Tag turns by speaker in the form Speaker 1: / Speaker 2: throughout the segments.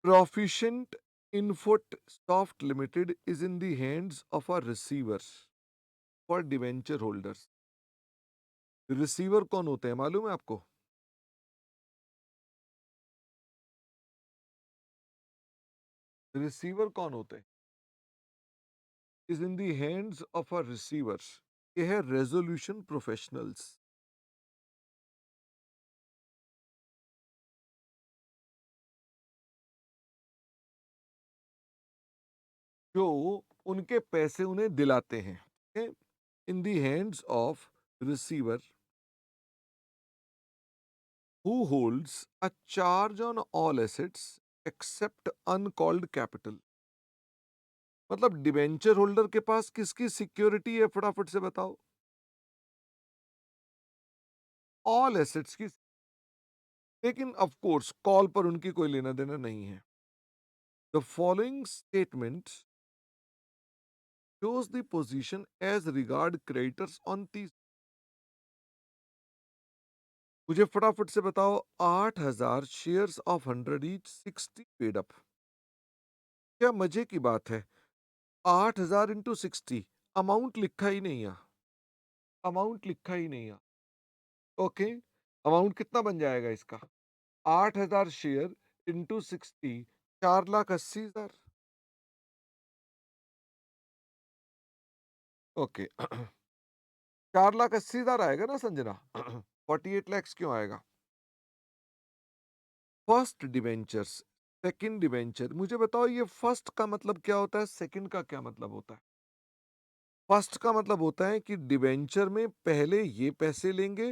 Speaker 1: Proficient Infosoft Soft Limited is in the hands of a receiver for debenture holders. Receiver कौन होते हैं मालूम है आपको? रिसीवर कौन होते हैं? Is in the hands of a receiver. ये है रेजोल्यूशन प्रोफेशनल्स। जो उनके पैसे उन्हें दिलाते हैं। In the hands of receiver who holds a charge on all assets except uncalled capital. मतलब डिबेंचर होल्डर के पास किसकी सिक्योरिटी है, फटाफट से बताओ। ऑल एसेट्स की। लेकिन ऑफ कोर्स कॉल पर उनकी कोई लेना देना नहीं है। The following statement shows the position as regard creditors on the। मुझे फटाफट से बताओ, 8,000 shares of 100 each, 60 paid up. क्या मजे की बात है, 8,000 इंटू 60। अमाउंट लिखा ही नहीं है। अमाउंट लिखा ही नहीं है। ओके, अमाउंट कितना बन जाएगा इसका? 8,000 शेयर इंटू 60, 4,80,000। ओके 4,80,000 आएगा ना संजना? 48 लैक्स क्यों आएगा? First debentures, second debenture. मुझे बताओ ये फर्स्ट का मतलब क्या होता है, सेकंड का क्या मतलब होता है? फर्स्ट का मतलब होता है कि डिवेंचर में पहले ये पैसे लेंगे,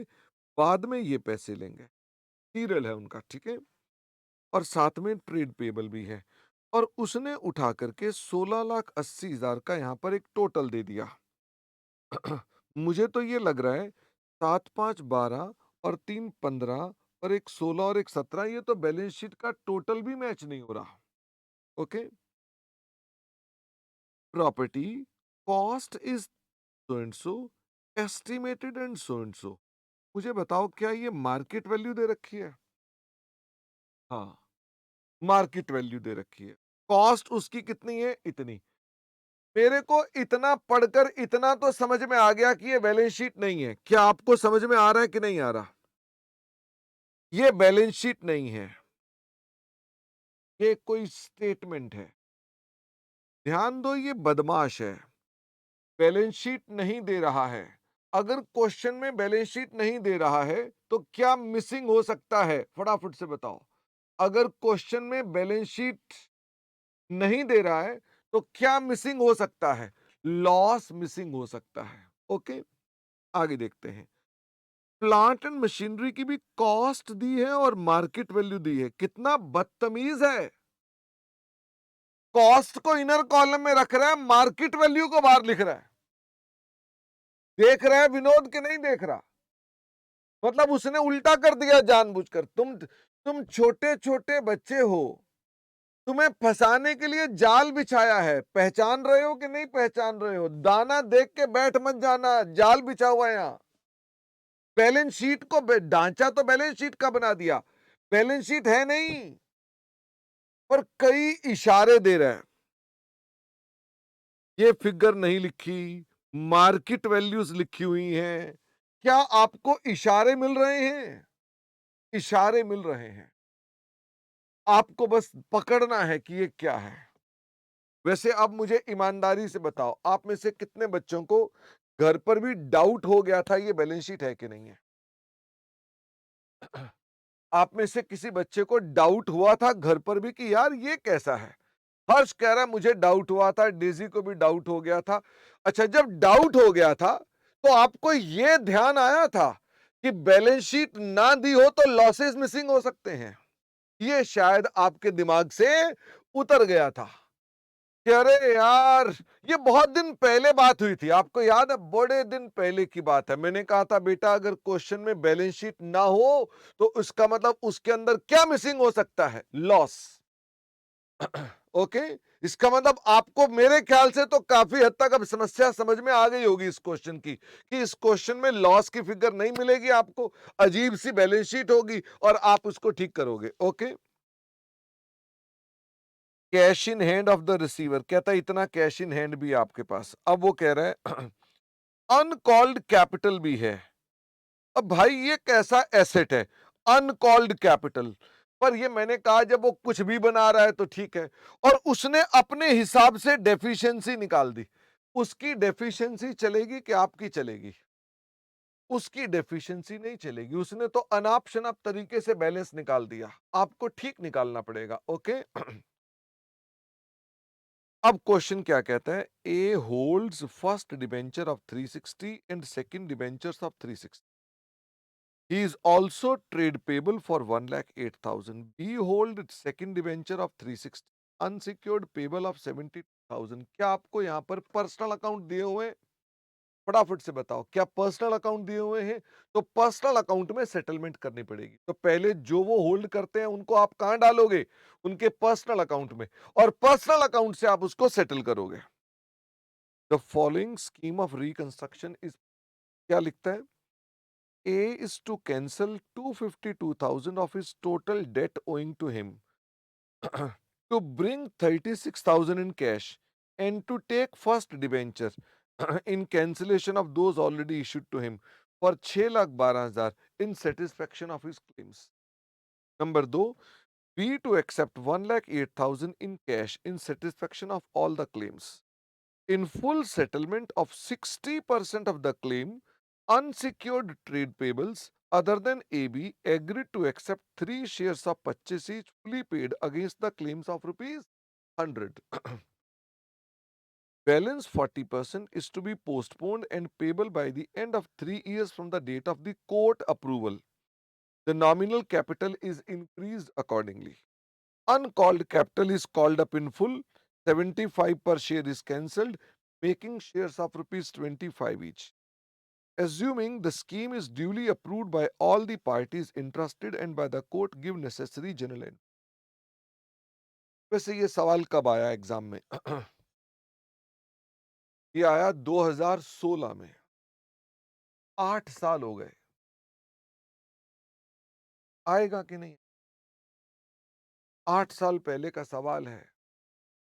Speaker 1: बाद में ये पैसे लेंगे। सीरियल है उनका, ठीक है। और साथ में ट्रेड पेबल भी है। और उसने उठा करके 16,80,000 का यहाँ पर एक टोटल दे दिया। मुझे तो ये लग रहा है 7, 5, 12 और 3, 15 और एक 16 और एक 17, ये तो बैलेंस शीट का टोटल भी मैच नहीं हो रहा। Okay, property cost is so and so, estimated and so and so. मुझे बताओ क्या ये मार्केट वैल्यू दे रखी है? हाँ, मार्केट वैल्यू दे रखी है। कॉस्ट उसकी कितनी है? इतनी। मेरे को इतना पढ़कर इतना तो समझ में आ गया कि ये बैलेंस शीट नहीं है। क्या आपको समझ में आ रहा है कि नहीं आ रहा? ये बैलेंस शीट नहीं है, ये कोई स्टेटमेंट है। ध्यान दो, ये बदमाश है। बैलेंस शीट नहीं दे रहा है। अगर क्वेश्चन में बैलेंस शीट नहीं दे रहा है तो क्या मिसिंग हो सकता है, फटाफट से बताओ। अगर क्वेश्चन में बैलेंस शीट नहीं दे रहा है तो क्या मिसिंग हो सकता है? लॉस मिसिंग हो सकता है। ओके, आगे देखते हैं। प्लांट एंड मशीनरी की भी कॉस्ट दी है और मार्केट वैल्यू दी है। कितना बदतमीज है। कॉस्ट को इनर कॉलम में रख रहा है, मार्केट वैल्यू को बाहर लिख रहा है। देख रहा है विनोद के नहीं देख रहा? मतलब उसने उल्टा कर दिया जानबूझकर। तुम छोटे छोटे बच्चे हो, तुम्हें फंसाने के लिए जाल बिछाया है। पहचान रहे हो कि नहीं पहचान रहे हो? दाना देख के बैठ मत जाना, जाल बिछा हुआ है यहाँ। बैलेंस शीट को ढांचा तो बैलेंस शीट का बना दिया, बैलेंस शीट है नहीं, पर कई इशारे दे रहा है। ये फिगर नहीं लिखी, मार्केट वैल्यूज लिखी हुई हैं। क्या आपको इशारे मिल रहे हैं? इशारे मिल रहे हैं। आपको बस पकड़ना है कि ये क्या है। वैसे अब मुझे ईमानदारी से बताओ, आप में से कितने बच्चों को घर पर भी डाउट हो गया था ये बैलेंस शीट है कि नहीं है? आप में से किसी बच्चे को डाउट हुआ था घर पर भी कि यार ये कैसा है? हर्ष कह रहा है मुझे डाउट हुआ था, डेजी को भी डाउट हो गया था। अच्छा, जब डाउट हो गया था तो आपको ये ध्यान आया था कि बैलेंस शीट ना दी हो तो लॉसेस मिसिंग हो सकते हैं। ये शायद आपके दिमाग से उतर गया था कि अरे यार, ये बहुत दिन पहले बात हुई थी। आपको याद है? बड़े दिन पहले की बात है। मैंने कहा था बेटा अगर क्वेश्चन में बैलेंस शीट ना हो तो उसका मतलब उसके अंदर क्या मिसिंग हो सकता है? लॉस। ओके, इसका मतलब आपको मेरे ख्याल से तो काफी हद तक अब समस्या समझ में आ गई होगी इस क्वेश्चन की, कि इस क्वेश्चन में लॉस की फिगर नहीं मिलेगी आपको, अजीब सी बैलेंस शीट होगी और आप उसको ठीक करोगे। Okay, cash in hand of the receiver, कहता है इतना कैश इन हैंड भी है आपके पास। अब वो कह रहा है अनकॉल्ड कैपिटल भी है। अब भाई ये कैसा एसेट है, अनकॉल्ड कैपिटल? पर ये मैंने कहा जब वो कुछ भी बना रहा है तो ठीक है, और उसने अपने हिसाब से डेफिशिएंसी निकाल दी। उसकी डेफिशिएंसी चलेगी कि आपकी चलेगी? उसकी डेफिशिएंसी नहीं चलेगी, उसने तो अनाप शनाप तरीके से बैलेंस निकाल दिया, आपको ठीक निकालना पड़ेगा। ओके अब क्वेश्चन क्या कहता है, A holds first debenture of 360 and second debentures of 360. He is also trade payable for 1,08,000. B hold second debenture of 360, unsecured payable of 70,000. क्या आपको यहाँ पर पर्सनल अकाउंट दिए हुए हैं? फटाफट से बताओ, क्या पर्सनल अकाउंट दिए हुए हैं? तो पर्सनल अकाउंट में सेटलमेंट करनी पड़ेगी। तो पहले जो वो होल्ड करते हैं उनको आप कहां डालोगे? उनके पर्सनल अकाउंट में, और पर्सनल अकाउंट से आप उसको सेटल करोगे। The following scheme of reconstruction is, क्या लिखता है? A is to cancel 252,000 of his total debt owing to him, to bring 36,000 in cash, and to take first debenture in cancellation of those already issued to him for 6,12,000 in satisfaction of his claims. Number 2, B to accept 1,08,000 in cash in satisfaction of all the claims. In full settlement of 60% of the claim, unsecured trade payables other than AB agreed to accept 3 shares of purchase each fully paid against the claims of rupees 100. Balance 40% is to be postponed and payable by the end of 3 years from the date of the court approval. The nominal capital is increased accordingly. Uncalled capital is called up in full. 75 per share is cancelled, making shares of rupees 25 each. Assuming the scheme is duly approved by all the parties interested and by the court, give necessary general entry. वैसे ये सवाल कब आया exam में? ये आया 2016 में। 8 साल हो गए। आएगा कि नहीं? 8 साल पहले का सवाल है।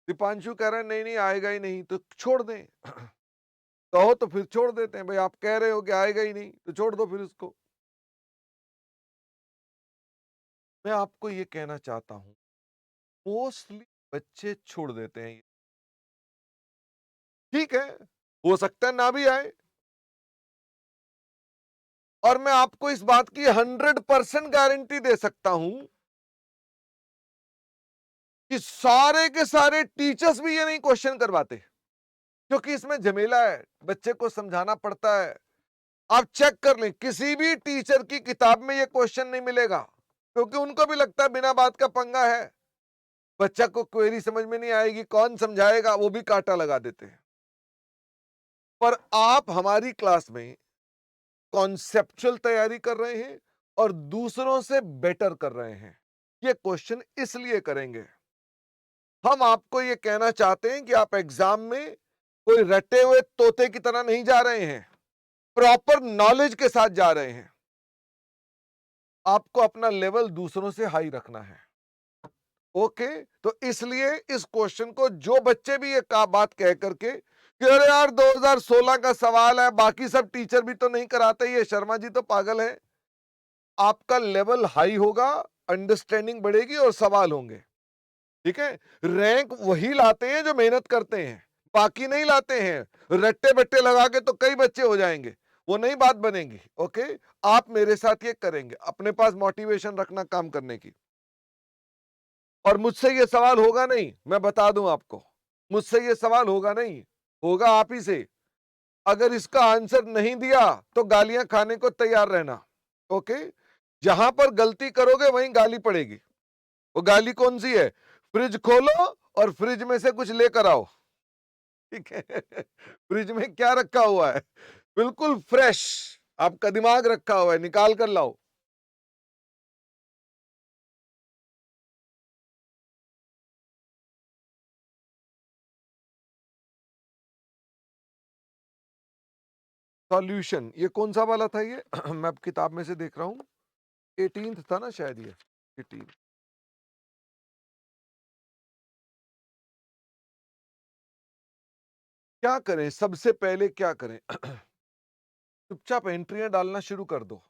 Speaker 1: दीपांशु कह रहा है नहीं नहीं आएगा ही नहीं, तो छोड़ दें। कहो तो फिर छोड़ देते हैं भाई, आप कह रहे हो कि आएगा ही नहीं तो छोड़ दो फिर उसको। मैं आपको ये कहना चाहता हूं, मोस्टली बच्चे छोड़ देते हैं। ठीक है, हो सकता है ना भी आए, और मैं आपको इस बात की 100% गारंटी दे सकता हूं कि सारे के सारे टीचर्स भी ये नहीं क्वेश्चन करवाते, क्योंकि इसमें झमेला है, बच्चे को समझाना पड़ता है। आप चेक कर लें, किसी भी टीचर की किताब में ये क्वेश्चन नहीं मिलेगा, क्योंकि उनको भी लगता है बिना बात का पंगा है, बच्चा को क्वेरी समझ में नहीं आएगी, कौन समझाएगा, वो भी कांटा लगा देते हैं। पर आप हमारी क्लास में कॉन्सेप्चुअल तैयारी कर रहे हैं और दूसरों से बेटर कर रहे हैं। ये क्वेश्चन इसलिए करेंगे, हम आपको ये कहना चाहते हैं कि आप एग्जाम में कोई रटे हुए तोते की तरह नहीं जा रहे हैं, प्रॉपर नॉलेज के साथ जा रहे हैं। आपको अपना लेवल दूसरों से हाई रखना है। ओके, तो इसलिए इस क्वेश्चन को जो बच्चे भी ये बात कह करके कि अरे यार 2016 का सवाल है, बाकी सब टीचर भी तो नहीं कराते, ये शर्मा जी तो पागल है, आपका लेवल हाई होगा, अंडरस्टैंडिंग बढ़ेगी और सवाल होंगे। ठीक है, रैंक वही लाते हैं जो मेहनत करते हैं, बाकी नहीं लाते हैं। रट्टे बट्टे लगा के तो कई बच्चे हो जाएंगे, वो नहीं बात बनेगी। ओके, आप मेरे साथ ये करेंगे, अपने पास मोटिवेशन रखना काम करने की। और मुझसे ये सवाल होगा नहीं, मैं बता दूं आपको, मुझसे ये सवाल होगा नहीं, होगा आप ही से। अगर इसका आंसर नहीं दिया तो गालियां खाने को तैयार रहना। ओके, जहां पर गलती करोगे वहीं गाली पड़ेगी। वो गाली कौन सी है? फ्रिज खोलो और फ्रिज में से कुछ लेकर आओ। ठीक है, फ्रिज में क्या रखा हुआ है? बिल्कुल फ्रेश, आपका दिमाग रखा हुआ है, निकाल कर लाओ। सॉल्यूशन, ये कौन सा वाला था ये? मैं अब किताब में से देख रहा हूं, 18th था ना शायद ये, 18। क्या करें, सबसे पहले क्या करें? चुपचाप एंट्रियां डालना शुरू कर दो।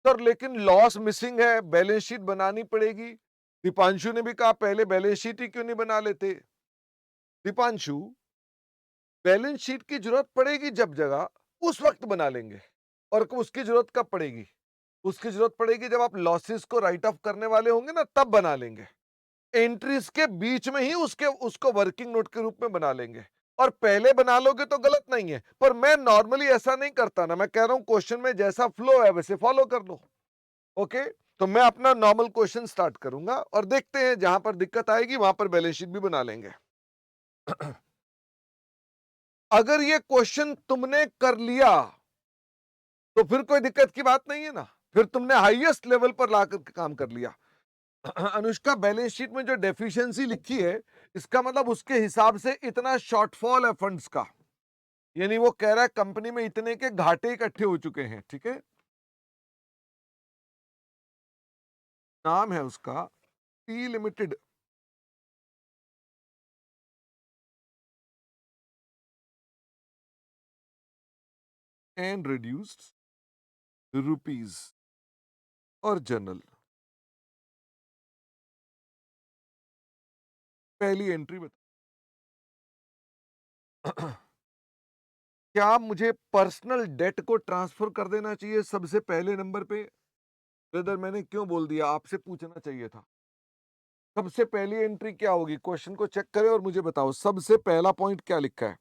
Speaker 1: सर लेकिन लॉस मिसिंग है, बैलेंस शीट बनानी पड़ेगी। दीपांशु ने भी कहा पहले बैलेंस शीट ही क्यों नहीं बना लेते? दीपांशु, बैलेंस शीट की जरूरत पड़ेगी जब जगह, उस वक्त बना लेंगे। और उसकी जरूरत कब पड़ेगी? उसकी जरूरत पड़ेगी जब आप लॉसेस को राइट ऑफ करने वाले होंगे ना, तब बना लेंगे। एंट्रीज के बीच में ही उसके उसको वर्किंग नोट के रूप में बना लेंगे। और पहले बना लोगे तो गलत नहीं है, पर मैं नॉर्मली ऐसा नहीं करता ना। मैं कह रहा हूं क्वेश्चन में जैसा फ्लो है वैसे फॉलो कर लो। ओके, तो मैं अपना नॉर्मल क्वेश्चन स्टार्ट करूंगा और देखते हैं, जहां पर दिक्कत आएगी वहां पर बैलेंस शीट भी बना लेंगे। अगर ये क्वेश्चन तुमने कर लिया तो फिर कोई दिक्कत की बात नहीं है ना, फिर तुमने हाईएस्ट लेवल पर लाकर के काम कर लिया। अनुष्का, बैलेंस शीट में जो डेफिशिएंसी लिखी है, इसका मतलब उसके हिसाब से इतना शॉर्टफॉल है फंड्स का, यानी वो कह रहा है कंपनी में इतने के घाटे इकट्ठे हो चुके हैं। ठीक है, नाम है उसका T limited and reduced rupees और जनरल। पहली एंट्री बता। क्या मुझे पर्सनल डेट को ट्रांसफर कर देना चाहिए सबसे पहले नंबर पे? ब्रदर, मैंने क्यों बोल दिया, आपसे पूछना चाहिए था। सबसे पहली एंट्री क्या होगी? क्वेश्चन को चेक करें और मुझे बताओ सबसे पहला पॉइंट क्या लिखा है।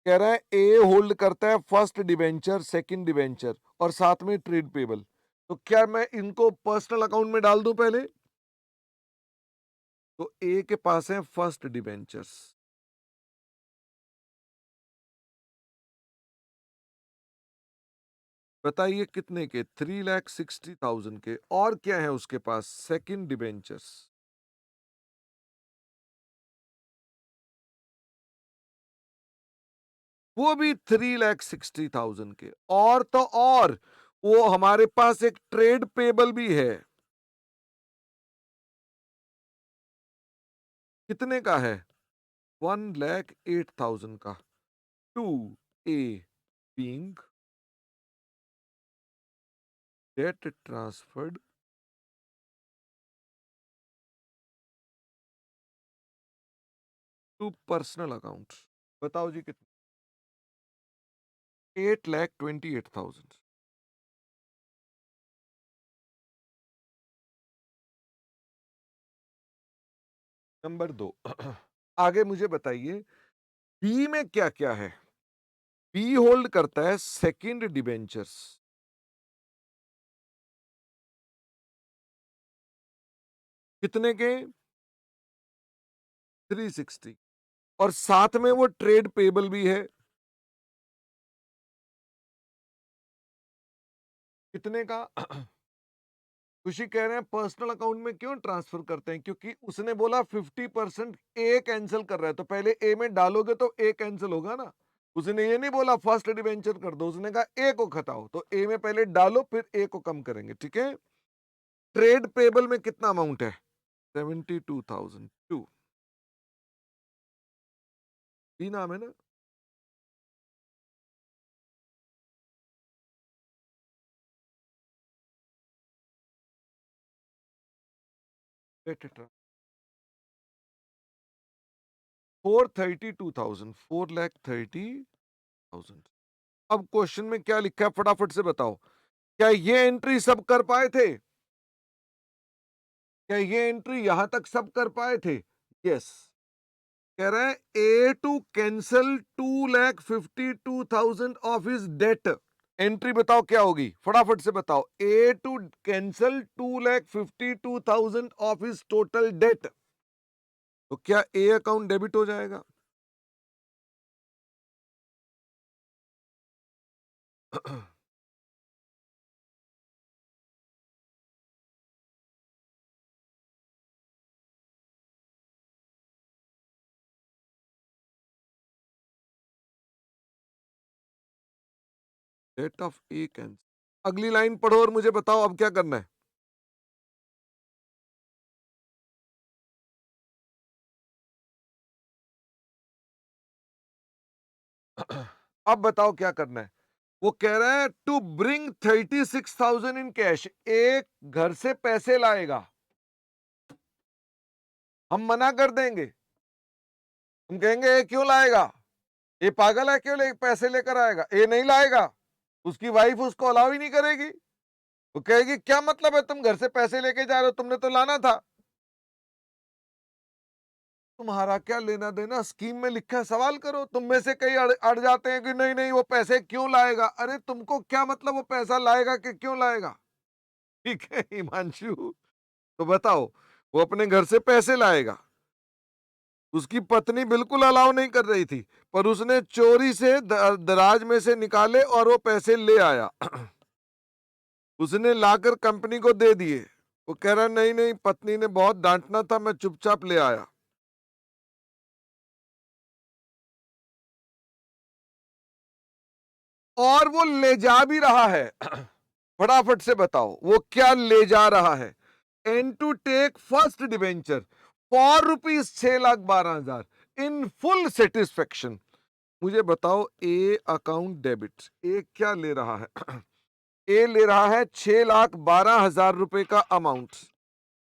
Speaker 1: कह रहा है ए होल्ड करता है फर्स्ट डिवेंचर, सेकंड डिवेंचर और साथ में ट्रेड पेबल। तो क्या मैं इनको पर्सनल अकाउंट में डाल दूं पहले? तो ए के पास है फर्स्ट डिवेंचर्स, बताइए कितने के? 3,60,000 के। और क्या है उसके पास? सेकंड डिवेंचर्स, वो भी 3,60,000 के। और तो और वो हमारे पास एक ट्रेड पेबल भी है। कितने का है? 1,08,000 का। To a being debt transferred to personal account. बताओ जी कितने? 8,28,000। नंबर दो। आगे मुझे बताइए बी में क्या क्या है। बी होल्ड करता है सेकंड डिबेंचर्स, कितने के? 360। और साथ में वो ट्रेड पेबल भी है, कितने का? खुशी कह रहे हैं पर्सनल अकाउंट में क्यों ट्रांसफर करते हैं, क्योंकि उसने बोला 50% ए कैंसिल कर रहा है, तो पहले ए में डालोगे तो ए कैंसिल होगा ना। उसने ये नहीं बोला फर्स्ट डिवेंचर कर दो, उसने कहा ए को घटाओ, तो ए में पहले डालो फिर ए को कम करेंगे। ठीक है, ट्रेड पेबल में कितना अमाउंट है? 72,002। बी नाम है ना? Let it 432,000, 4,30,000। अब क्वेश्चन में क्या लिखा है फटाफट से बताओ। क्या ये एंट्री सब कर पाए थे? क्या ये एंट्री यहां तक सब कर पाए थे? यस। कह रहा है A to cancel 2,52,000 of his debt. Entry बताओ क्या होगी, फटाफट से बताओ। A to cancel 2,52,000 of his total debt. तो क्या ए अकाउंट डेबिट हो जाएगा? Debt of A cancel. अगली लाइन पढ़ो और मुझे बताओ अब क्या करना है। अब बताओ क्या करना है। वो कह रहा है टू ब्रिंग 36,000 इन कैश, एक घर से पैसे लाएगा। हम मना कर देंगे, हम कहेंगे ये क्यों लाएगा, ये पागल है, क्यों पैसे लेकर आएगा, ये नहीं लाएगा। उसकी वाइफ उसको अलाउ ही नहीं करेगी। वो कहेगी क्या मतलब है, तुम घर से पैसे लेके जा रहे हो, तुमने तो लाना था। तुम्हारा क्या लेना देना, स्कीम में लिखा है सवाल करो। तुम में से कई अड़ जाते हैं कि नहीं नहीं वो पैसे क्यों लाएगा। अरे तुमको क्या मतलब वो पैसा लाएगा कि क्यों लाएगा। ठीक है हिमांशु, तो बताओ, वो अपने घर से पैसे लाएगा, उसकी पत्नी बिल्कुल अलाउ नहीं कर रही थी, पर उसने चोरी से दराज में से निकाले और वो पैसे ले आया। उसने लाकर कंपनी को दे दिए। वो कह रहा नहीं नहीं, पत्नी ने बहुत डांटना था, मैं चुपचाप ले आया। और वो ले जा भी रहा है। फटाफट से बताओ वो क्या ले जा रहा है। And to take first debenture for ₹6,12,000 in full satisfaction. मुझे बताओ, ए अकाउंट डेबिट, ए क्या ले रहा है। ए ले रहा है 6,12,000 रुपए का अमाउंट।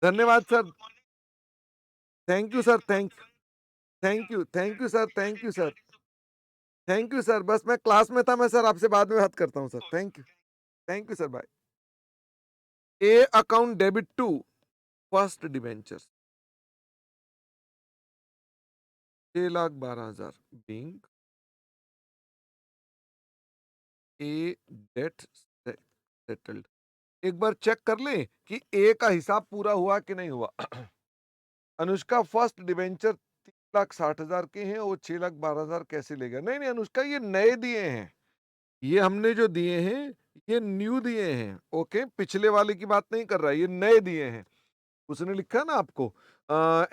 Speaker 1: धन्यवाद sir, thank you sir, thank you sir, thank you sir. बस मैं क्लास में था, मैं सर आपसे बाद में बात करता हूँ sir. Thank you sir, bye. A account debit to first debenture 6,12,000 being a debt settled. एक बार चेक कर लें कि ए का हिसाब पूरा हुआ कि नहीं हुआ। अनुष्का फर्स्ट डिवेंचर 3,60,000 के हैं, वो 6,12,000 कैसे ले गया। नहीं नहीं अनुष्का, ये नए दिए हैं, ये हमने जो दिए हैं ये न्यू दिए हैं। ओके, पिछले वाले की बात नहीं कर रहा है, ये नए दिए हैं। उसने लिखा ना आपको,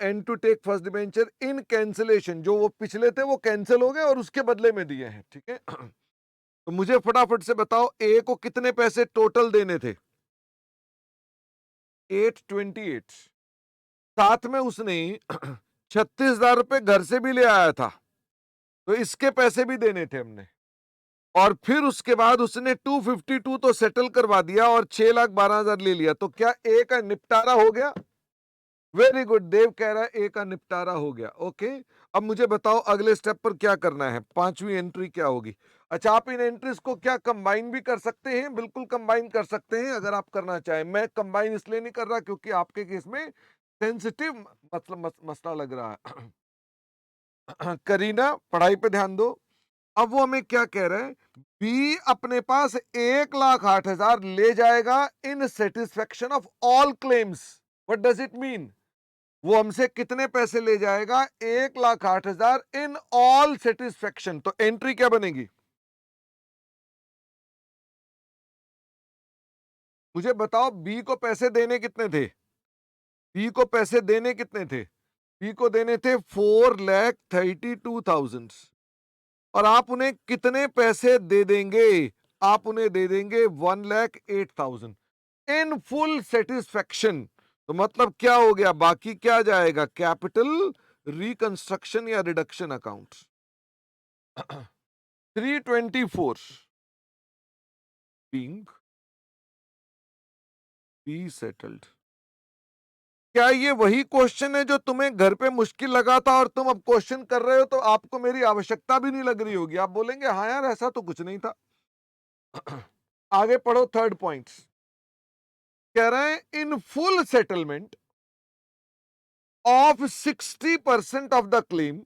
Speaker 1: and to take first debenture in cancellation, जो वो पिछले थे वो कैंसिल हो गए और उसके बदले में दिए हैं। ठीक है। तो मुझे फटाफट से बताओ ए को कितने पैसे टोटल देने थे। 828। साथ में उसने 36,000 रुपए घर से भी ले आया था, तो इसके पैसे भी देने थे हमने। और फिर उसके बाद उसने 252 तो सेटल करवा दिया और 6,12,000 ले लिया। तो क्या ए का निपटारा हो गया। वेरी गुड, देव कह रहा है ए का निपटारा हो गया। ओके, अब मुझे बताओ अगले स्टेप पर क्या करना है, पांचवी एंट्री क्या होगी। अच्छा, आप इन एंट्रीज को क्या कंबाइन भी कर सकते हैं, बिल्कुल कंबाइन कर सकते हैं अगर आप करना चाहें। मैं कंबाइन इसलिए नहीं कर रहा क्योंकि आपके केस में सेंसिटिव मतलब मसला लग रहा है। करीना, पढ़ाई पे ध्यान दो। अब वो हमें क्या कह रहे हैं, बी अपने पास 1,08,000 ले जाएगा in satisfaction of all claims. What does it mean, वो हमसे कितने पैसे ले जाएगा, 1,08,000 इन ऑल सेटिस्फेक्शन। तो एंट्री क्या बनेगी, मुझे बताओ। बी को पैसे देने कितने थे, बी को पैसे देने कितने थे, बी को देने थे 4,32,000। और आप उन्हें कितने पैसे दे देंगे, आप उन्हें दे देंगे 1,08,000 इन फुल सेटिस्फेक्शन। तो मतलब क्या हो गया, बाकी क्या जाएगा, कैपिटल रिकंस्ट्रक्शन या reduction account. 324 being be settled। क्या ये वही क्वेश्चन है जो तुम्हें घर पे मुश्किल लगा था और तुम अब क्वेश्चन कर रहे हो, तो आपको मेरी आवश्यकता भी नहीं लग रही होगी, आप बोलेंगे हाँ यार ऐसा तो कुछ नहीं था। आगे पढ़ो, थर्ड पॉइंट कह रहे हैं इन full settlement of 60% of the claim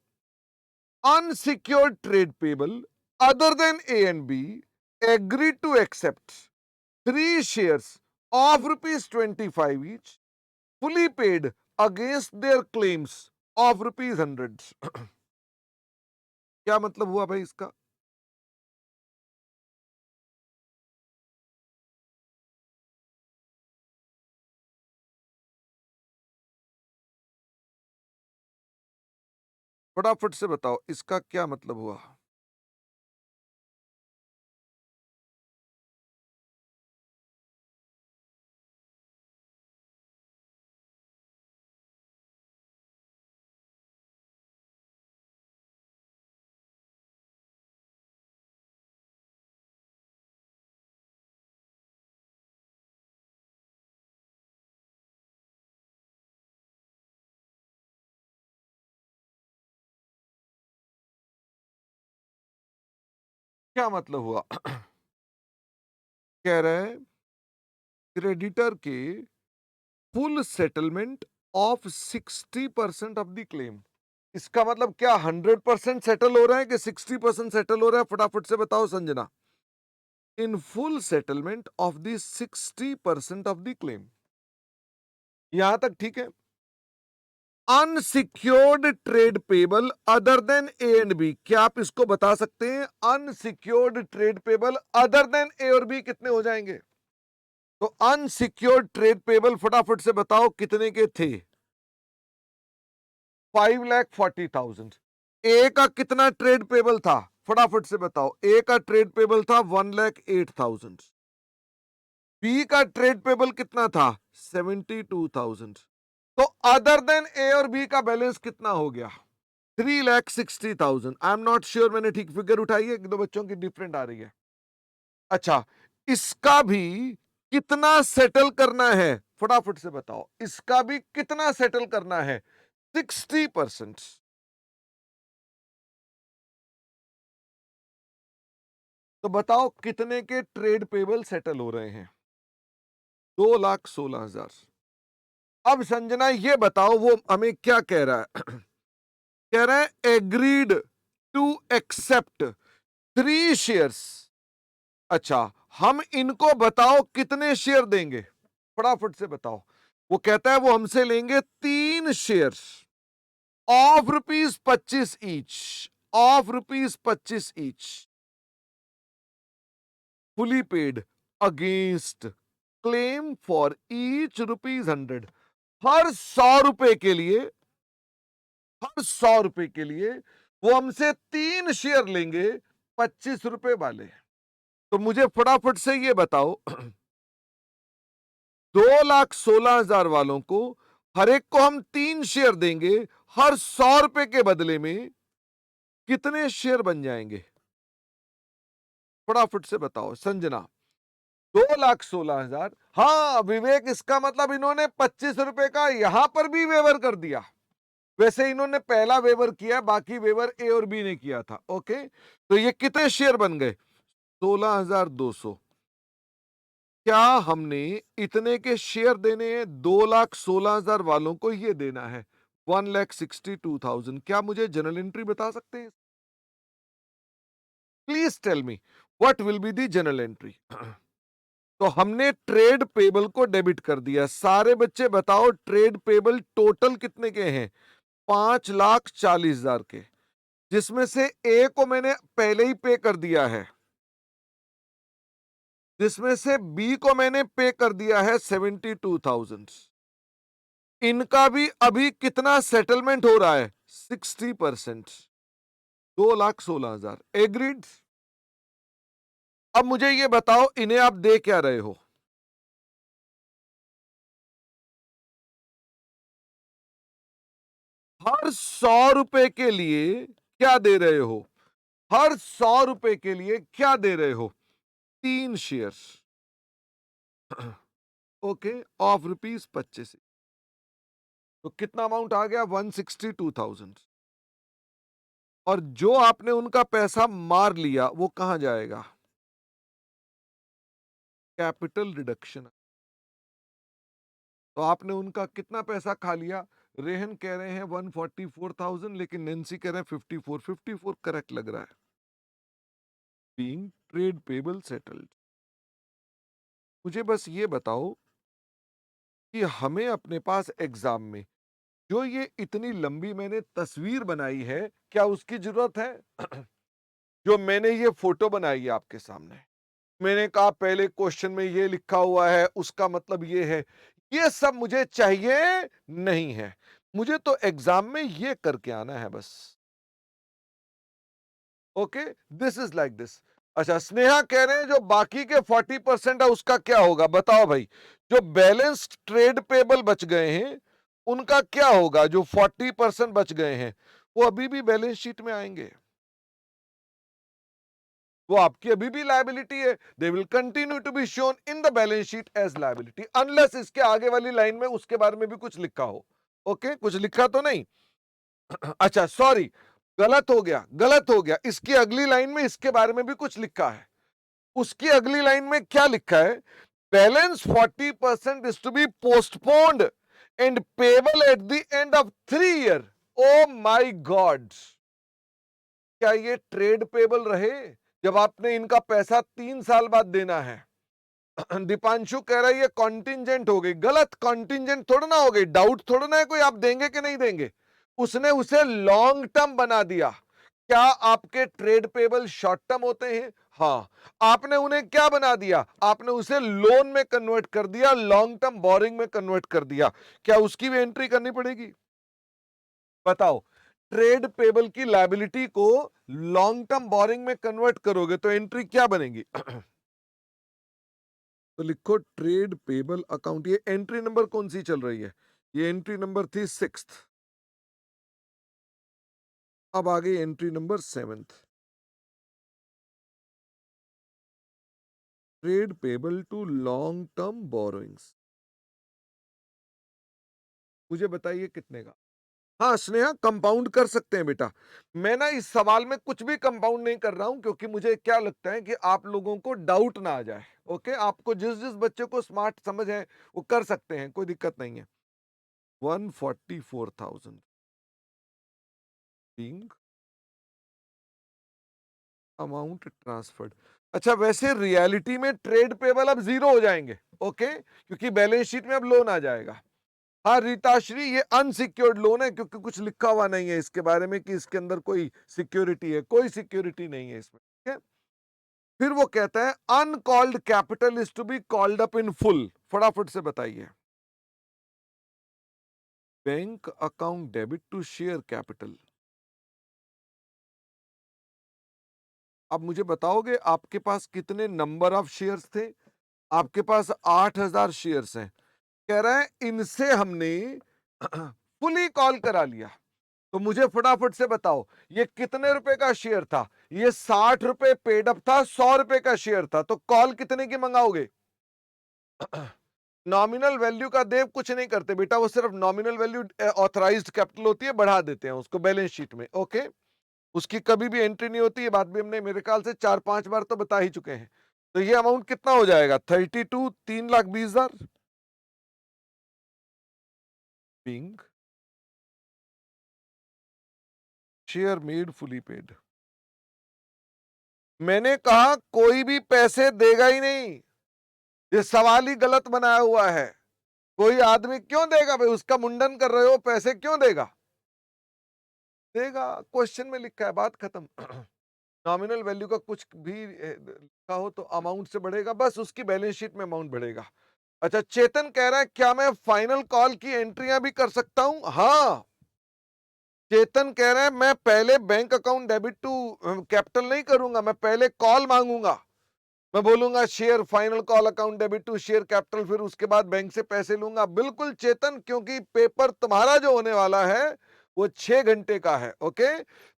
Speaker 1: unsecured trade payable other than A and B agreed to accept 3 shares of ₹25 each fully paid against their claims of ₹100। क्या मतलब हुआ भाई इसका। फटाफट से बताओ इसका क्या मतलब हुआ। क्या मतलब हुआ? कह रहा है क्रेडिटर के full settlement of 60% of the claim. इसका मतलब क्या 100% सेटल हो रहा है कि 60% सेटल हो रहा है? फटाफट से बताओ Sanjana. In full settlement of the 60% of the claim. यहां तक ठीक है। Unsecured trade payable other than A and B, क्या आप इसको बता सकते हैं? Unsecured trade payable other than A और बी कितने हो जाएंगे? तो अनसिक्योर्ड ट्रेड पेबल फटाफट से बताओ कितने के थे? 5,40,000। ए का कितना ट्रेड पेबल था? फटाफट से बताओ। ए का ट्रेड पेबल था 1,08,000। बी का ट्रेड पेबल कितना था? 72,000। तो अदर देन ए और बी का बैलेंस कितना हो गया? 3,60,000। आई एम नॉट श्योर मैंने ठीक फिगर उठाई है, एक दो बच्चों की डिफरेंट आ रही है। अच्छा, इसका भी कितना सेटल करना है? फटाफट से बताओ, इसका भी कितना सेटल करना है? 60%। तो बताओ कितने के ट्रेड पेबल सेटल हो रहे हैं? 2,16,000। अब संजना ये बताओ वो हमें क्या कह रहा है? कह रहा है एग्रीड टू एक्सेप्ट 3 शेयर्स। अच्छा, हम इनको बताओ कितने शेयर देंगे? फटाफट से बताओ। वो कहता है वो हमसे लेंगे 3 shares of ₹25 each, of ₹25 each, fully paid against claim for each ₹100। हर 100 रुपए के लिए, हर 100 रुपए के लिए वो हमसे 3 शेयर लेंगे 25 रुपए वाले। तो मुझे फटाफट से ये बताओ, 2,16,000 वालों को हर एक को हम 3 शेयर देंगे, हर 100 रुपए के बदले में कितने शेयर बन जाएंगे? फटाफट से बताओ संजना। 2,16,000। हाँ विवेक, इसका मतलब इन्होंने 25 रुपए का यहां पर भी वेवर कर दिया। वैसे इन्होंने पहला वेवर किया, बाकी वेवर ए और बी ने किया था। ओके, तो ये कितने शेयर बन गए? 16,200। क्या हमने इतने के शेयर देने हैं? 2,16,000 वालों को ये देना है 1,62,000। क्या मुझे जनरल एंट्री बता सकते हैं? Please tell me what will be the general entry. तो हमने ट्रेड पेबल को डेबिट कर दिया। सारे बच्चे बताओ ट्रेड पेबल टोटल कितने के हैं? 5,40,000 के, जिसमें से ए को मैंने पहले ही पे कर दिया है, जिसमें से बी को मैंने पे कर दिया है 72,000। इनका भी अभी कितना सेटलमेंट हो रहा है? 60%, 2,16,000। एग्रीड? अब मुझे ये बताओ इन्हें आप दे क्या रहे हो? हर 100 रुपए के लिए क्या दे रहे हो? हर 100 रुपए के लिए क्या दे रहे हो? 3 शेयर। Okay, of ₹25। तो कितना अमाउंट आ गया? 162,000। और जो आपने उनका पैसा मार लिया वो कहां जाएगा? Capital reduction. तो आपने उनका कितना पैसा खा लिया? रेहन कह रहे हैं 144,000, लेकिन नेंसी कह रहे हैं 54। 54 करेक्ट लग रहा है। Being trade payable settled. मुझे बस ये बताओ कि हमें अपने पास एग्जाम में जो ये इतनी लंबी मैंने तस्वीर बनाई है, क्या उसकी जरूरत है? जो मैंने ये फोटो बनाई है आपके सामने, मैंने कहा पहले क्वेश्चन में ये लिखा हुआ है उसका मतलब ये है, ये सब मुझे चाहिए नहीं है। मुझे तो एग्जाम में ये करके आना है बस। Okay, this is like this. अच्छा, स्नेहा कह रहे हैं जो बाकी के 40% है उसका क्या होगा? बताओ भाई, जो बैलेंस ट्रेड पेबल बच गए हैं उनका क्या होगा? जो 40% बच गए हैं वो अभी भी बैलेंस शीट में आएंगे, वो आपकी अभी भी लायबिलिटी है। They will continue to be shown in the balance sheet as liability, unless इसके आगे वाली लाइन में उसके बारे में भी कुछ लिखा हो। ओके, कुछ लिखा तो नहीं? अच्छा सॉरी, गलत हो गया, गलत हो गया। इसकी अगली लाइन में इसके बारे में भी कुछ लिखा है। उसकी अगली लाइन में क्या लिखा है? Balance 40% is to be postponed and payable at the end of 3 year. Oh my god, क्या ये ट्रेड पेबल रहे जब आपने इनका पैसा 3 साल बाद देना है? दीपांशु कह रहा है ये कॉन्टिंजेंट हो गई। गलत, कॉन्टिंजेंट थोड़ा ना हो गई, डाउट थोड़ा ना है कोई आप देंगे कि नहीं देंगे। उसने उसे लॉन्ग टर्म बना दिया। क्या आपके ट्रेड पेबल शॉर्ट टर्म होते हैं? हाँ। आपने उन्हें क्या बना दिया? आपने उसे लोन में कन्वर्ट कर दिया, लॉन्ग टर्म बोरिंग में कन्वर्ट कर दिया। क्या उसकी भी एंट्री करनी पड़ेगी? बताओ। ट्रेड पेबल की लायबिलिटी को लॉन्ग टर्म बोरिंग में कन्वर्ट करोगे तो एंट्री क्या बनेगी? तो लिखो ट्रेड पेबल अकाउंट। ये एंट्री नंबर कौन सी चल रही है? ये एंट्री नंबर थी 6th। अब आ गई entry number 7th। Trade payable to long term borrowings. मुझे बताइए कितने का? हाँ स्नेहा, कंपाउंड कर सकते हैं बेटा। मैं ना इस सवाल में कुछ भी कंपाउंड नहीं कर रहा हूं, क्योंकि मुझे क्या लगता है कि आप लोगों को डाउट ना आ जाए। ओके, आपको जिस जिस बच्चे को स्मार्ट समझ है वो कर सकते हैं, कोई दिक्कत नहीं है। 144,000 being अमाउंट ट्रांसफर्ड। अच्छा, वैसे रियलिटी में ट्रेड पेबल अब जीरो हो जाएंगे। ओके, क्योंकि बैलेंस शीट में अब लोन आ जाएगा। हाँ रीताश्री, ये अनसिक्योर्ड लोन है, क्योंकि कुछ लिखा हुआ नहीं है इसके बारे में कि इसके अंदर कोई सिक्योरिटी है। कोई सिक्योरिटी नहीं है इसमें, ठीक है। फिर वो कहता है uncalled capital is to be called up in full. फटाफट से बताइए। Bank account debit to share capital. अब मुझे बताओगे आपके पास कितने नंबर ऑफ शेयर्स थे? आपके पास 8,000 शेयर्स हैं। कह रहा है इनसे हमने फुली कॉल करा लिया। तो मुझे फटाफट से बताओ ये कितने रुपए का शेयर था? ये 60 रुपए पेड अप था, 100 रुपए का शेयर था। तो कॉल कितने की मंगाओगे? नॉमिनल वैल्यू का देव कुछ नहीं करते बेटा, वो सिर्फ नॉमिनल वैल्यू ऑथराइज्ड कैपिटल होती है, बढ़ा देते हैं उसको बैलेंस शीट में। ओके, उसकी कभी भी एंट्री नहीं होती। ये बात भी हमने मेरे ख्याल से 4-5 बार तो बता ही चुके हैं। तो ये अमाउंट कितना हो जाएगा? 32, 3,20,000 being share made fully paid. मैंने कहा कोई भी पैसे देगा ही नहीं। ये सवाल ही गलत बनाया हुआ है। कोई आदमी क्यों देगा भाई? उसका मुंडन कर रहे हो, पैसे क्यों देगा? देगा, क्वेश्चन में लिखा है, बात खत्म। नॉमिनल वैल्यू का कुछ भी लिखा हो तो अमाउंट से बढ़ेगा, बस उसकी बैलेंस शीट में अमाउंट बढ़ेगा। अच्छा, चेतन कह रहा है क्या मैं फाइनल कॉल की एंट्रियां भी कर सकता हूं? हाँ, चेतन कह रहा है मैं पहले bank account debit to capital नहीं करूंगा, मैं पहले कॉल मांगूंगा। मैं बोलूंगा share final call account debit to share capital, फिर उसके बाद बैंक से पैसे लूंगा। बिल्कुल चेतन, क्योंकि पेपर तुम्हारा जो होने वाला है वो 6 घंटे का है। ओके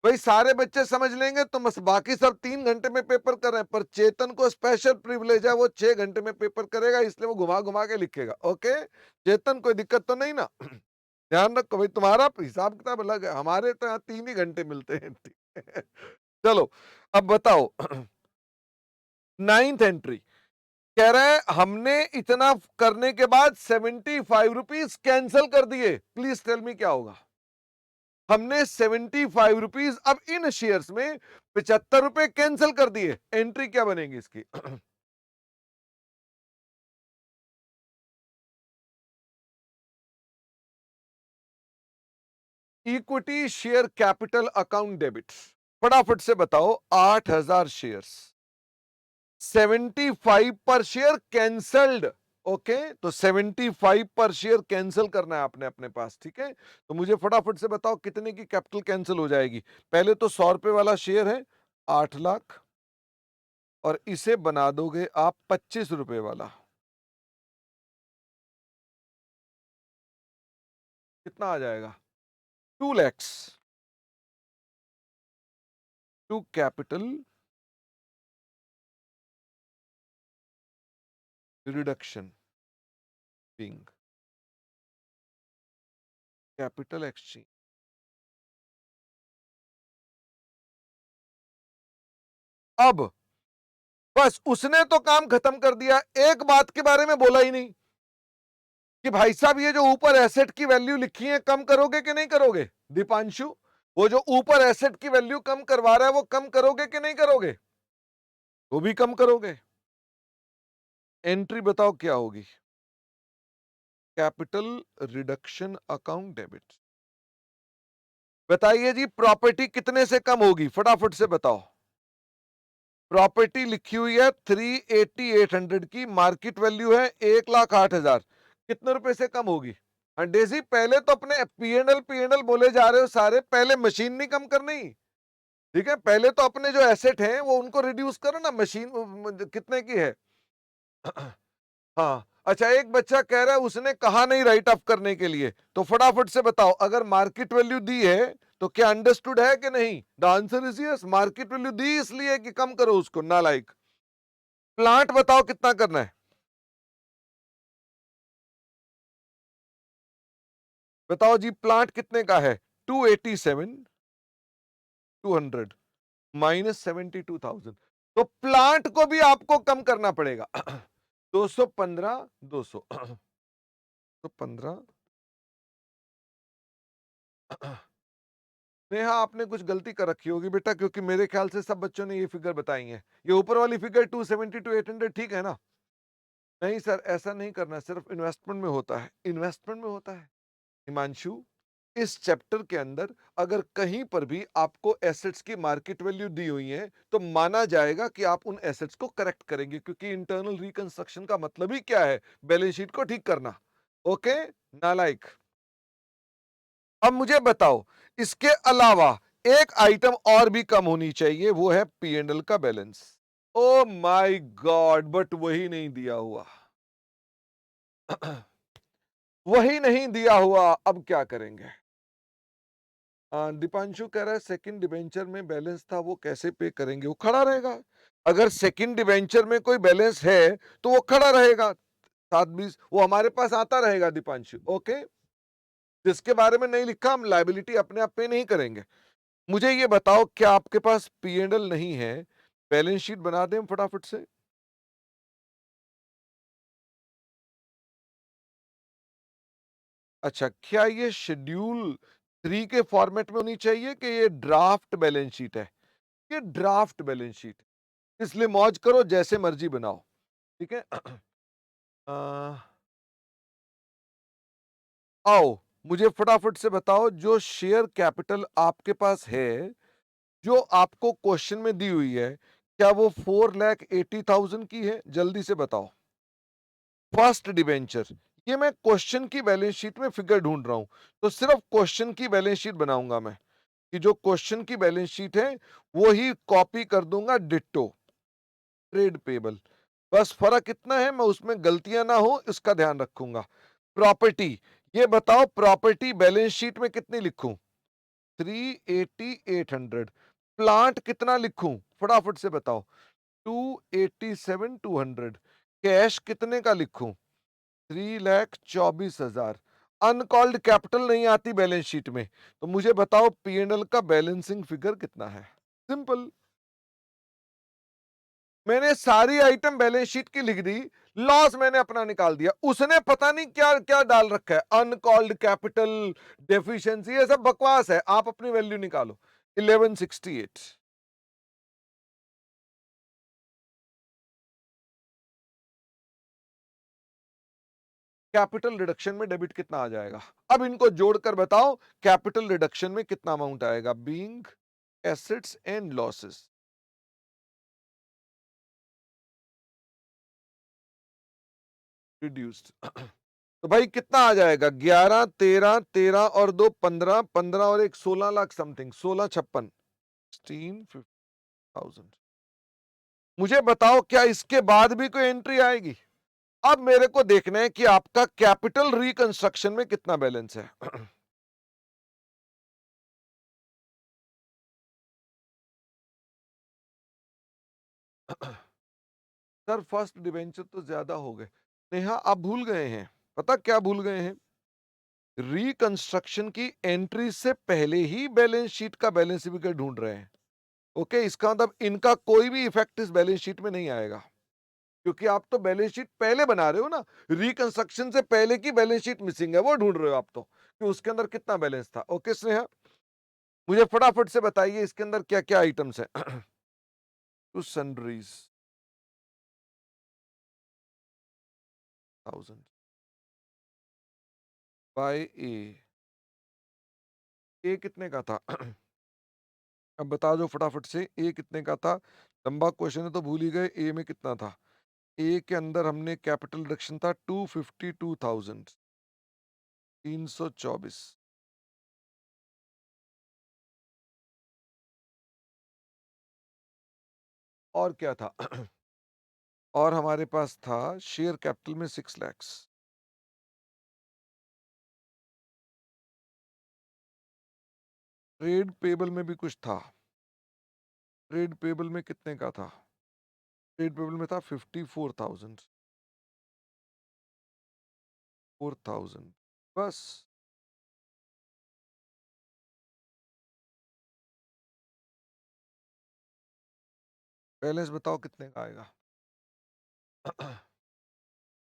Speaker 1: भाई, सारे बच्चे समझ लेंगे तो बस, बाकी सब 3 घंटे में पेपर कर रहे हैं, पर चेतन को स्पेशल प्रिविलेज है, वो 6 घंटे में पेपर करेगा, इसलिए वो घुमा घुमा के लिखेगा। ओके चेतन, कोई दिक्कत तो नहीं ना? ध्यान रखो भाई, तुम्हारा हिसाब किताब अलग है, हमारे तो यहाँ 3 ही घंटे मिलते हैं। ठीक है? चलो अब बताओ। 9th एंट्री कह रहा है हमने इतना करने के बाद 75 रुपीज कैंसिल कर दिए। प्लीज टेल मी क्या होगा? हमने 75 रुपीज अब इन शेयर्स में 75 रुपए कैंसिल कर दिए। एंट्री क्या बनेगी इसकी? Equity share capital account debit. फटाफट से बताओ। 8,000 शेयर्स, 75 पर शेयर कैंसल्ड। ओके, तो 75 पर शेयर कैंसिल करना है आपने अपने पास। ठीक है, तो मुझे फटाफट से बताओ कितने की कैपिटल कैंसिल हो जाएगी? पहले तो 100 रुपए वाला शेयर है 8 लाख, और इसे बना दोगे आप 25 रुपए वाला। कितना आ जाएगा? 2 lakhs to capital reduction being capital exchange. अब बस उसने तो काम खत्म कर दिया, एक बात के बारे में बोला ही नहीं कि भाई साहब ये जो ऊपर एसेट की वैल्यू लिखी है कम करोगे कि नहीं करोगे? दीपांशु, वो जो ऊपर एसेट की वैल्यू कम करवा रहा है वो कम करोगे कि नहीं करोगे? वो भी कम करोगे। एंट्री बताओ क्या होगी? Capital reduction account debit. बताइए जी, प्रॉपर्टी कितने से कम होगी? फटाफट से बताओ। प्रॉपर्टी लिखी हुई है 380,800 की, मार्केट वैल्यू है 1,08,000, कितने रुपए से कम होगी? हाँ डेजी, पहले तो अपने पी एंड एल बोले जा रहे हो सारे, पहले मशीन नहीं कम करनी। ठीक है, पहले तो अपने जो एसेट हैं वो उनको रिड्यूस करो ना। मशीन कितने की है? हाँ अच्छा, एक बच्चा कह रहा है उसने कहा नहीं राइट ऑफ करने के लिए, तो फटाफट से बताओ, अगर मार्केट वैल्यू दी है तो क्या अंडरस्टूड है कि नहीं? The answer is yes, market value दी इसलिए कि कम करो उसको, नालायक। प्लांट बताओ कितना करना है? बताओ जी, प्लांट कितने का है? 287, 200 माइनस 72,000, तो प्लांट को भी आपको कम करना पड़ेगा। 215, 200 तो 15। नेहा, आपने कुछ गलती कर रखी होगी बेटा, क्योंकि मेरे ख्याल से सब बच्चों ने ये फिगर बताई है। ये ऊपर वाली फिगर 270 टू 800 ठीक है ना? नहीं सर, ऐसा नहीं करना, सिर्फ इन्वेस्टमेंट में होता है, इन्वेस्टमेंट में होता है। हिमांशु, इस चैप्टर के अंदर अगर कहीं पर भी आपको एसेट्स की मार्केट वैल्यू दी हुई है तो माना जाएगा कि आप उन एसेट्स को करेक्ट करेंगे, क्योंकि इंटरनल रिकंस्ट्रक्शन का मतलब ही क्या है? बैलेंस शीट को ठीक करना। ओके, नालायक। अब मुझे बताओ, इसके अलावा एक आइटम और भी कम होनी चाहिए, वो है पी एंड एल का balance. Oh my God, but वही नहीं दिया हुआ। वही नहीं दिया हुआ, अब क्या करेंगे? दीपांशु कह रहा है सेकंड डिबेंचर में बैलेंस था, वो कैसे पे करेंगे? वो खड़ा रहेगा। अगर सेकंड डिबेंचर में कोई बैलेंस है तो वो खड़ा रहेगा, 720 वो हमारे पास आता रहेगा दीपांशु। ओके, जिसके बारे में नहीं लिखा हम लाइबिलिटी अपने आप पे नहीं करेंगे। मुझे ये बताओ, क्या आपके पास पी एंड एल नहीं है? बैलेंस शीट बना दें फटाफट से। अच्छा, क्या ये शेड्यूल 3 के फॉर्मेट में होनी चाहिए कि ये ड्राफ्ट बैलेंस शीट है? ये ड्राफ्ट बैलेंस शीट, इसलिए मौज करो, जैसे मर्जी बनाओ। ठीक है। अ, आओ, मुझे फटाफट से बताओ, जो शेयर कैपिटल आपके पास है, जो आपको क्वेश्चन में दी हुई है, क्या वो 4,80,000 की है? जल्दी से बताओ। फर्स्ट डिबेंचर, ये मैं क्वेश्चन की बैलेंस शीट में फिगर ढूंढ रहा हूं, तो सिर्फ क्वेश्चन की बैलेंस शीट बनाऊंगा मैं, कि जो क्वेश्चन की बैलेंस शीट है वो ही कॉपी कर दूंगा डिट्टो। ट्रेड पेबल, बस फर्क इतना है, मैं उसमें गलतियां ना हो इसका ध्यान रखूंगा। प्रॉपर्टी, ये बताओ प्रॉपर्टी बैलेंस शीट में कितनी लिखूं? 380,800। प्लांट कितना लिखूं? फटाफट से बताओ। 287,200। कैश कितने का लिखूं? 3,24,000। अनकॉल्ड कैपिटल नहीं आती बैलेंस शीट में, तो मुझे बताओ पी एंड एल का बैलेंसिंग फिगर कितना है? सिंपल, मैंने सारी आइटम बैलेंस शीट की लिख दी, लॉस मैंने अपना निकाल दिया, उसने पता नहीं क्या क्या डाल रखा है, अनकॉल्ड कैपिटल, डेफिशिएंसी, ये सब बकवास है, आप अपनी वैल्यू निकालो। 1168। कैपिटल रिडक्शन में डेबिट कितना आ जाएगा? अब इनको जोड़कर बताओ, कैपिटल रिडक्शन में कितना अमाउंट आएगा? Being assets and losses reduced. तो भाई कितना आ जाएगा? 11, 13, 13 और 2 15, 15 और 1 16 लाख समथिंग, 1656, 16,50,000। मुझे बताओ, क्या इसके बाद भी कोई एंट्री आएगी? अब मेरे को देखना है कि आपका कैपिटल रिकंस्ट्रक्शन में कितना बैलेंस है। सर फर्स्ट डिवेंचर तो ज्यादा हो गए। नेहा, आप भूल गए हैं, पता क्या भूल गए हैं? रिकंस्ट्रक्शन की एंट्री से पहले ही बैलेंस शीट का बैलेंस फिगर ढूंढ रहे हैं। ओके, इसका मतलब इनका कोई भी इफेक्ट इस बैलेंस शीट में नहीं आएगा, क्योंकि आप तो बैलेंस शीट पहले बना रहे हो ना, रिकंस्ट्रक्शन से पहले की बैलेंस शीट मिसिंग है, वो ढूंढ रहे हो आप तो, कि उसके अंदर कितना बैलेंस था। ओके स्नेहा, मुझे फटाफट से बताइए इसके अंदर क्या क्या आइटम्स हैं। टू सन्ड्रीज 1000 बाय ए कितने का था? अब बता दो फटाफट से, ए कितने का था? लंबा क्वेश्चन है तो भूल ही गए, ए में कितना था? ए के अंदर हमने कैपिटल रिडक्शन था 252,000, 324। और क्या था? और हमारे पास था शेयर कैपिटल में 6 लैक्स। ट्रेड पेबल में भी कुछ था। ट्रेड पेबल में कितने का था? ट्रेड पेबल में था 54,000, 4,000 बस। बैलेंस बताओ कितने का आएगा?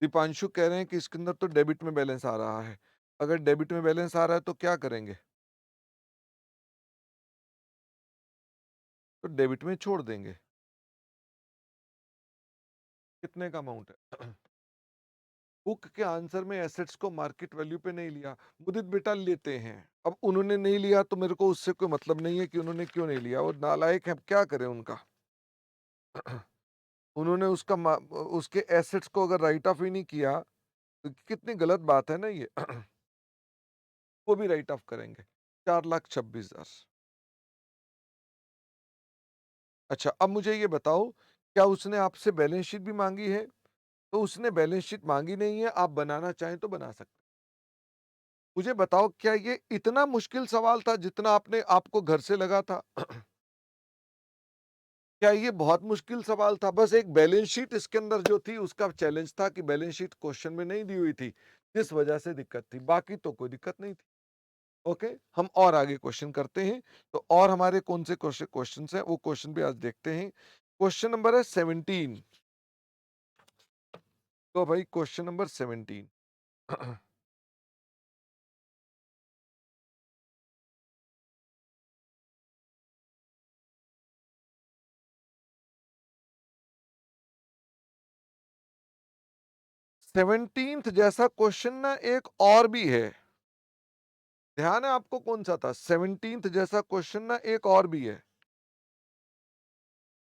Speaker 1: दीपांशु कह रहे हैं कि इसके अंदर तो डेबिट में बैलेंस आ रहा है। अगर डेबिट में बैलेंस आ रहा है तो क्या करेंगे? तो डेबिट में छोड़ देंगे। कितने का अमाउंट है? बुक के आंसर में एसेट्स को मार्केट वैल्यू पे नहीं लिया। मुदित बेटा लेते हैं। अब उन्होंने नहीं लिया तो मेरे को उससे कोई मतलब नहीं है कि उन्होंने क्यों नहीं लिया, वो नालायक है, क्या करें उनका। उन्होंने उसके एसेट्स को अगर राइट ऑफ ही नहीं किया तो कितनी गलत बात है ना ये। वो भी राइट ऑफ करेंगे। 4,26,000। अच्छा, अब मुझे ये बताओ, क्या उसने आपसे बैलेंस शीट भी मांगी है? तो उसने बैलेंस शीट मांगी नहीं है, आप बनाना चाहें तो बना सकते। मुझे बताओ, क्या ये इतना मुश्किल सवाल था जितना आपने आपको घर से लगा था? क्या ये बहुत मुश्किल सवाल था? बस एक बैलेंस शीट इसके अंदर जो थी उसका चैलेंज था कि बैलेंस शीट क्वेश्चन में नहीं दी हुई थी, जिस वजह से दिक्कत थी, बाकी तो कोई दिक्कत नहीं थी। ओके, हम और आगे क्वेश्चन करते हैं। तो और हमारे कौन से क्वेश्चन हैं वो क्वेश्चन भी आज देखते हैं। क्वेश्चन नंबर है 17। तो भाई क्वेश्चन नंबर 17। 17th जैसा क्वेश्चन ना एक और भी है। ध्यान है आपको कौन सा था? 17th जैसा क्वेश्चन ना एक और भी है।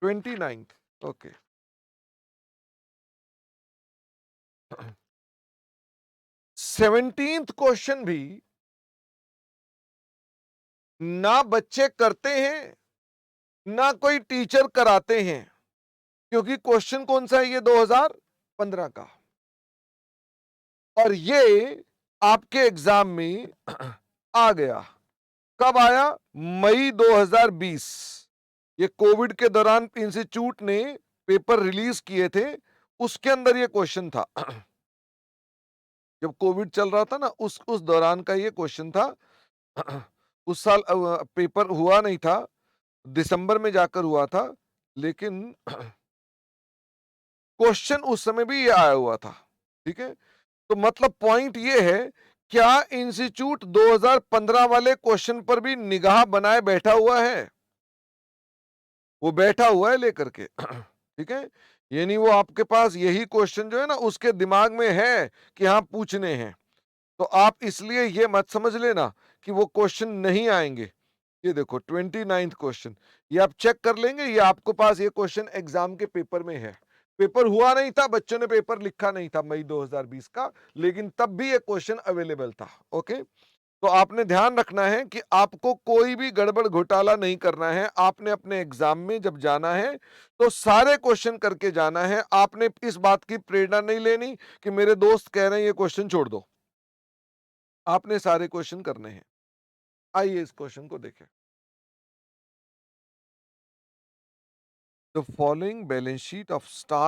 Speaker 1: 29th। ओके। 17th क्वेश्चन भी ना बच्चे करते हैं ना कोई टीचर कराते हैं, क्योंकि क्वेश्चन कौन सा है? ये 2015 का। और ये आपके एग्जाम में आ गया। कब आया? मई 2020। ये कोविड के दौरान इंस्टीट्यूट ने पेपर रिलीज किए थे, उसके अंदर ये क्वेश्चन था। जब कोविड चल रहा था ना, उस दौरान का ये क्वेश्चन था। उस साल पेपर हुआ नहीं था, दिसंबर में जाकर हुआ था, लेकिन क्वेश्चन उस समय भी ये आया हुआ था। ठीक है, तो मतलब पॉइंट ये है, क्या इंस्टीट्यूट 2015 वाले क्वेश्चन पर भी निगाह बनाए बैठा हुआ है? वो बैठा हुआ है लेकर के। ठीक है, यानी वो आपके पास यही क्वेश्चन जो है ना उसके दिमाग में है कि हाँ पूछने हैं। तो आप इसलिए ये मत समझ लेना कि वो क्वेश्चन नहीं आएंगे। ये देखो 29th क्वेश्चन, ये आप चेक कर लेंगे, ये आपके पास ये क्वेश्चन एग्जाम के पेपर में है। पेपर हुआ नहीं था, बच्चों ने पेपर लिखा नहीं था मई 2020 का, लेकिन तब भी ये क्वेश्चन अवेलेबल था। ओके, तो आपने ध्यान रखना है कि आपको कोई भी गड़बड़ घोटाला नहीं करना है। आपने अपने एग्जाम में जब जाना है तो सारे क्वेश्चन करके जाना है। आपने इस बात की प्रेरणा नहीं लेनी कि मेरे दोस्त कह रहे हैं ये क्वेश्चन छोड़ दो। आपने सारे क्वेश्चन करने हैं। आइए इस क्वेश्चन को देखें। The following balance sheet of star